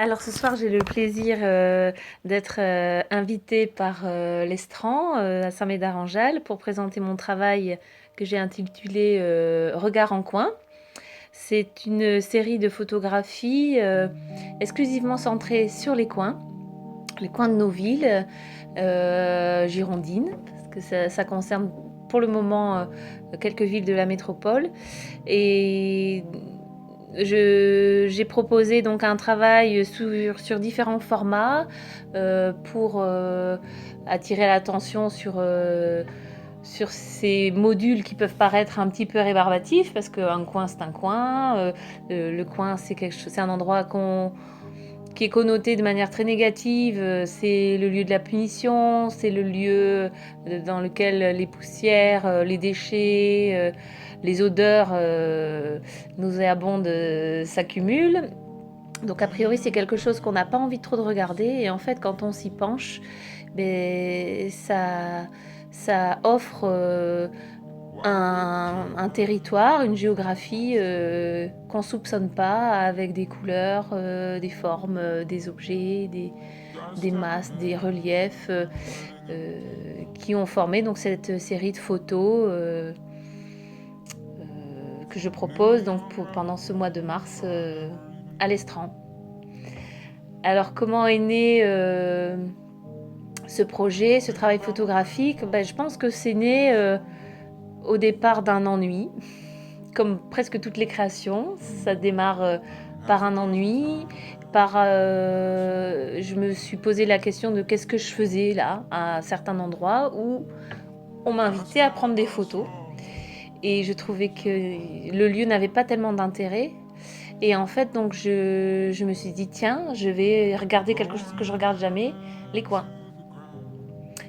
Alors ce soir, j'ai le plaisir d'être invitée par l'Estran à Saint-Médard-en-Jalles pour présenter mon travail que j'ai intitulé Regard en coin. C'est une série de photographies exclusivement centrées sur les coins de nos villes girondines, parce que ça concerne pour le moment quelques villes de la métropole. Et j'ai proposé donc un travail sur différents formats pour attirer l'attention sur ces modules qui peuvent paraître un petit peu rébarbatifs, parce qu'un coin c'est un coin, le coin c'est un endroit qui est connoté de manière très négative, c'est le lieu de la punition, c'est le lieu dans lequel les poussières, les déchets, les odeurs nauséabondes s'accumulent. Donc a priori c'est quelque chose qu'on n'a pas envie trop de regarder, et en fait quand on s'y penche, ça offre un territoire, une géographie qu'on ne soupçonne pas, avec des couleurs, des formes, des objets, des masses, des reliefs qui ont formé donc cette série de photos que je propose donc pendant ce mois de mars à l'Estran. Alors comment est né ce projet, ce travail photographique? Je pense que c'est né au départ d'un ennui. Comme presque toutes les créations, ça démarre par un ennui, je me suis posé la question de qu'est-ce que je faisais là, à certains endroits où on m'invitait à prendre des photos. Et je trouvais que le lieu n'avait pas tellement d'intérêt. Et en fait, donc, je me suis dit, tiens, je vais regarder quelque chose que je regarde jamais, les coins.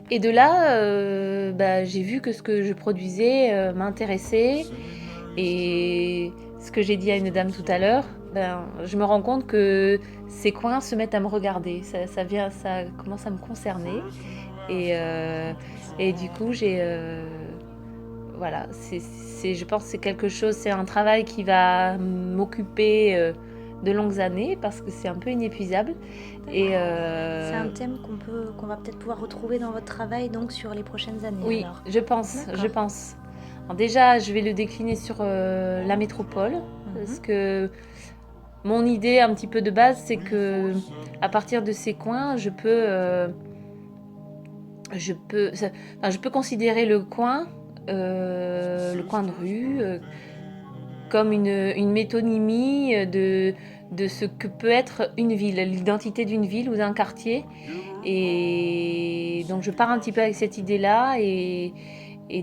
Et de là, j'ai vu que ce que je produisais m'intéressait. Et ce que j'ai dit à une dame tout à l'heure, je me rends compte que ces coins se mettent à me regarder. Ça commence à me concerner. Et, euh, et du coup, voilà, je pense que c'est quelque chose, c'est un travail qui va m'occuper de longues années, parce que c'est un peu inépuisable. C'est un thème qu'on va peut-être pouvoir retrouver dans votre travail donc sur les prochaines années Oui, alors. je pense, je D'accord. pense. Alors déjà, je vais le décliner sur la métropole, parce que mon idée un petit peu de base, c'est que à partir de ces coins, je peux considérer le coin de rue, comme une métonymie de ce que peut être une ville, l'identité d'une ville ou d'un quartier. Et donc je pars un petit peu avec cette idée-là, et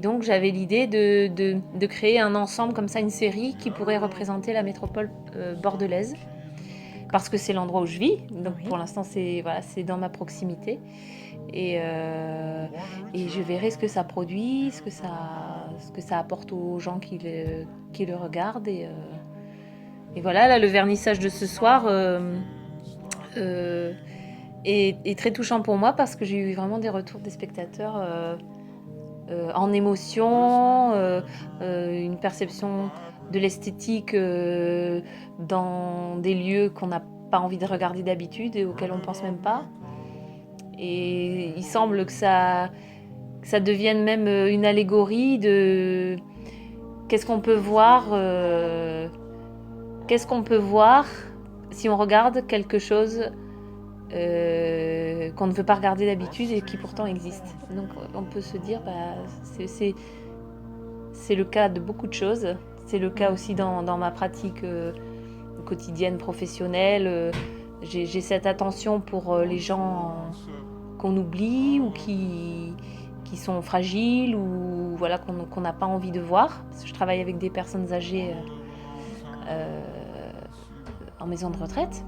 donc j'avais l'idée de créer un ensemble comme ça, une série qui pourrait représenter la métropole bordelaise, parce que c'est l'endroit où je vis. Donc Oui. pour l'instant, c'est dans ma proximité. Et je verrai ce que ça produit, ce que ça apporte aux gens qui le regardent. Et voilà, là, le vernissage de ce soir euh, est très touchant pour moi, parce que j'ai eu vraiment des retours des spectateurs en émotion, une perception de l'esthétique dans des lieux qu'on n'a pas envie de regarder d'habitude et auxquels on pense même pas. Et il semble que ça devienne même une allégorie de qu'est-ce qu'on peut voir, qu'est-ce qu'on peut voir si on regarde quelque chose qu'on ne veut pas regarder d'habitude et qui pourtant existe. Donc on peut se dire, c'est le cas de beaucoup de choses. C'est le cas aussi dans ma pratique quotidienne, professionnelle. J'ai cette attention pour les gens qu'on oublie, ou qui sont fragiles, ou voilà, qu'on n'a pas envie de voir. Parce que je travaille avec des personnes âgées en maison de retraite.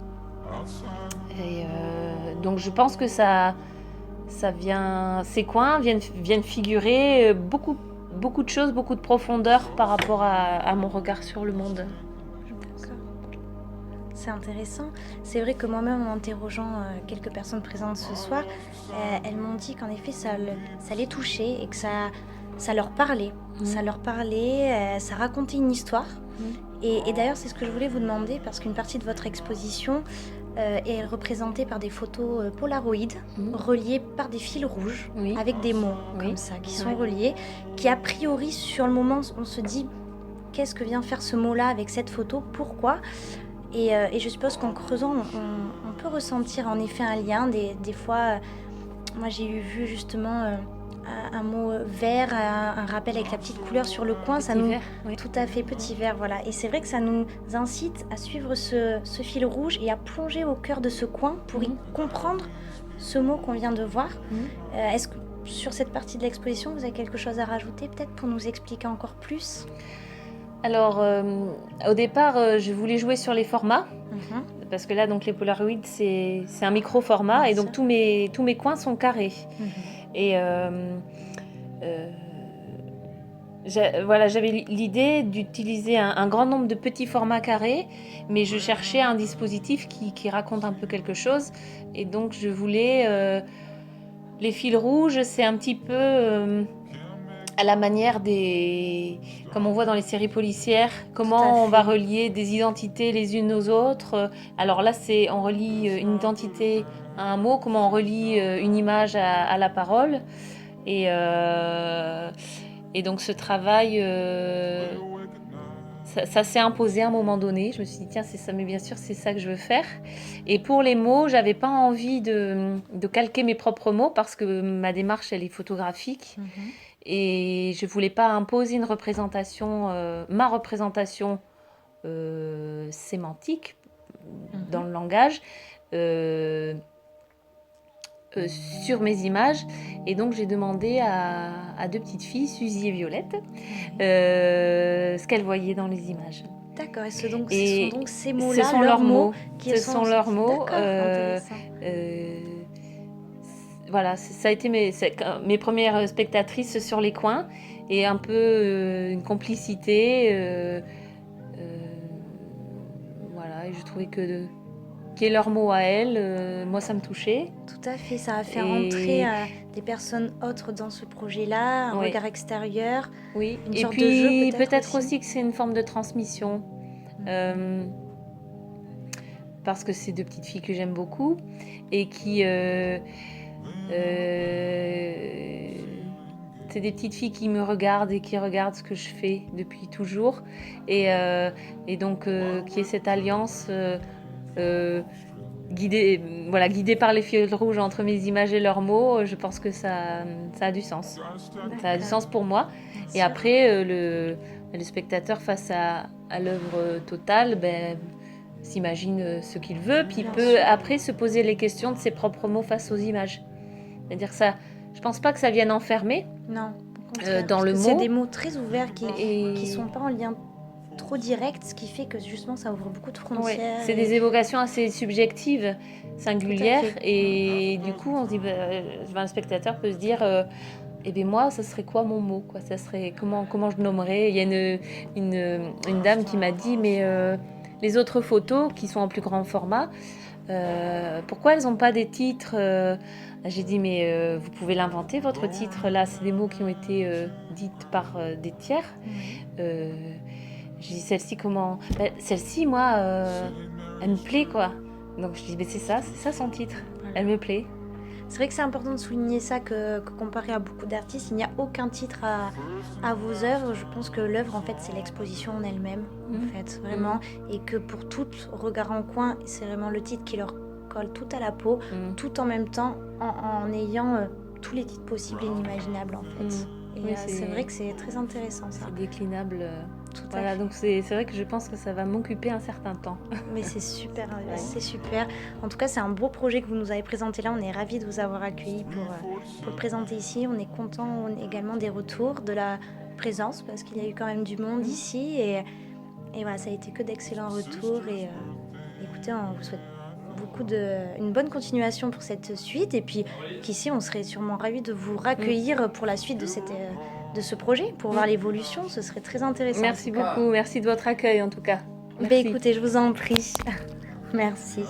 Donc je pense que ces coins viennent figurer beaucoup de choses, beaucoup de profondeur par rapport à mon regard sur le monde. D'accord. C'est intéressant. C'est vrai que moi-même, en interrogeant quelques personnes présentes ce soir, elles m'ont dit qu'en effet, ça les touchait et que ça leur parlait. Ça leur parlait, ça racontait une histoire. Et d'ailleurs, c'est ce que je voulais vous demander, parce qu'une partie de votre exposition est représentée par des photos Polaroid, reliées par des fils rouges, avec des mots comme ça, qui sont reliés, qui a priori, sur le moment, on se dit, qu'est-ce que vient faire ce mot-là avec cette photo, pourquoi ? Et je suppose qu'en creusant, on peut ressentir en effet un lien. Des fois, moi j'ai vu justement un mot vert, un rappel avec la petite couleur sur le coin. Petit vert, oui. Tout à fait, petit vert, voilà. Et c'est vrai que ça nous incite à suivre ce fil rouge et à plonger au cœur de ce coin pour y comprendre ce mot qu'on vient de voir. Est-ce que sur cette partie de l'exposition, vous avez quelque chose à rajouter peut-être pour nous expliquer encore plus ? Alors, au départ, je voulais jouer sur les formats, parce que là, donc, les Polaroid, c'est un micro-format, et donc tous mes coins sont carrés. Et j'avais l'idée d'utiliser un grand nombre de petits formats carrés, mais je cherchais un dispositif qui raconte un peu quelque chose, et donc je voulais... les fils rouges, c'est un petit peu... à la manière comme on voit dans les séries policières, comment on va relier des identités les unes aux autres. Alors là, on relie une identité à un mot, comment on relie une image à la parole. Et donc ce travail, ça s'est imposé à un moment donné. Je me suis dit, tiens, c'est ça, mais bien sûr, c'est ça que je veux faire. Et pour les mots, j'avais pas envie de calquer mes propres mots, parce que ma démarche, elle est photographique. Et je voulais pas imposer une représentation, ma représentation sémantique dans le langage sur mes images. Et donc j'ai demandé à deux petites filles, Suzy et Violette, ce qu'elles voyaient dans les images. D'accord, et ce sont donc ces mots-là, ce sont leurs mots. Ce sont leurs mots. Voilà, ça a été mes premières spectatrices sur les coins, et un peu une complicité. Voilà, et je trouvais qu'il y ait leurs mots à elles, moi ça me touchait. Tout à fait, ça a fait rentrer des personnes autres dans ce projet-là, un regard extérieur. Oui, une et sorte puis de jeu peut-être aussi que c'est une forme de transmission. Parce que c'est deux petites filles que j'aime beaucoup, et qui... c'est des petites filles qui me regardent et qui regardent ce que je fais depuis toujours, et donc qui est cette alliance guidée par les fils rouges entre mes images et leurs mots. Je pense que ça a du sens. Ça a du sens pour moi. Et après, le spectateur, face à l'œuvre totale, s'imagine ce qu'il veut, puis il peut après se poser les questions de ses propres mots face aux images. C'est-à-dire ça, je pense pas que ça vienne enfermer. Non, dans le mot. C'est des mots très ouverts qui sont pas en lien trop direct, ce qui fait que justement ça ouvre beaucoup de frontières. C'est des évocations assez subjectives, singulières, et du coup on se dit, un spectateur peut se dire, moi, ça serait quoi mon mot, quoi, ça serait comment je nommerais. Il y a une dame qui m'a dit, mais les autres photos qui sont en plus grand format, pourquoi elles n'ont pas des titres J'ai dit, mais vous pouvez l'inventer, votre titre. Là, c'est des mots qui ont été dites par des tiers. J'ai dit, celle-ci, comment celle-ci, moi, elle me plaît, quoi. Donc, je dis, mais c'est ça son titre. Elle me plaît. C'est vrai que c'est important de souligner ça, que comparé à beaucoup d'artistes, il n'y a aucun titre à vos œuvres. Je pense que l'œuvre, en fait, c'est l'exposition en elle-même, en fait, vraiment. Et que pour tout regard en coin, c'est vraiment le titre qui leur colle tout à la peau, tout en même temps, en ayant tous les titres possibles et inimaginables, en fait. Et c'est vrai que c'est très intéressant, ça. C'est déclinable. Voilà, donc c'est vrai que je pense que ça va m'occuper un certain temps. Mais c'est super, c'est super. En tout cas, c'est un beau projet que vous nous avez présenté là. On est ravis de vous avoir accueillis pour le présenter ici. On est content également des retours, de la présence, parce qu'il y a eu quand même du monde ici. Et voilà, ça a été que d'excellents retours. Et écoutez, on vous souhaite une bonne continuation pour cette suite, et puis qu'ici on serait sûrement ravis de vous raccueillir pour la suite de ce projet, pour voir l'évolution. Ce serait très intéressant. Merci beaucoup, merci de votre accueil en tout cas. Écoutez, je vous en prie. Merci.